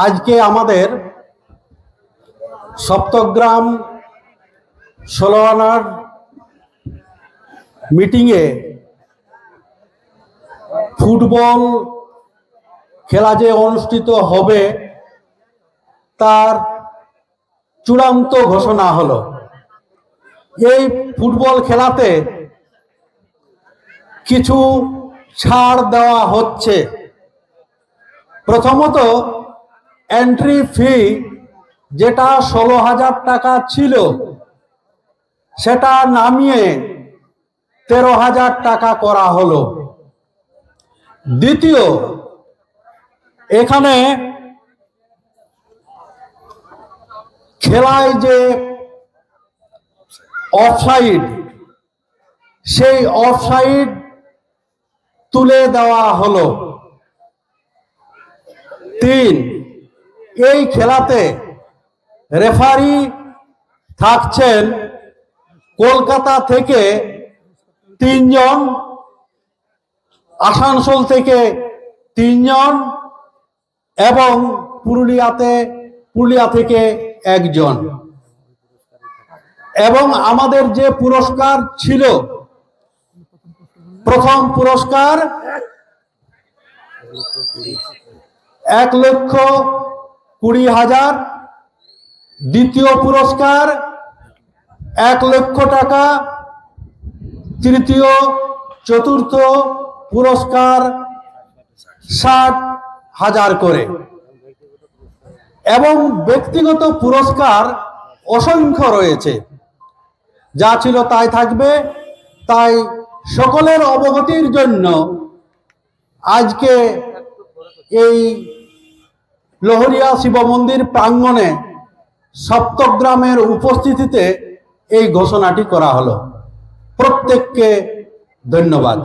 আজকে আমাদের সপ্তগ্রাম 16 আনার মিটিংয়ে ফুটবল খেলা যে অনুষ্ঠিত হবে তার চূড়ান্ত ঘোষণা হলো। এই ফুটবল খেলাতে কিছু ছাড় দেওয়া হচ্ছে। প্রথমত এন্ট্রি ফি যেটা 16,000 টাকা ছিল সেটা নামিয়ে 13,000 টাকা করা হলো। দ্বিতীয়, এখানে খেলায় যে অফসাইড সেই অফসাইড তুলে দেওয়া হলো। 3, এই খেলাতে রেফারি থাকছেন কলকাতা থেকে 3 জন, আসানসোল থেকে 3 জন এবং পুরুলিয়া থেকে 1 জন। এবং আমাদের যে পুরস্কার ছিল, প্রথম পুরস্কার 1,20,000, দ্বিতীয় পুরস্কার 1 লক্ষ টাকা, তৃতীয় চতুর্থ পুরস্কার 60,000 করে এবং ব্যক্তিগত পুরস্কার অসংখ্য রয়েছে। যা ছিল তাই থাকবে। তাই সকলের অবগতির জন্য আজকে এই লহরিয়া শিব মন্দির প্রাঙ্গণে সপ্তগ্রামের উপস্থিতিতে এই ঘোষণাটি করা হলো। প্রত্যেককে ধন্যবাদ।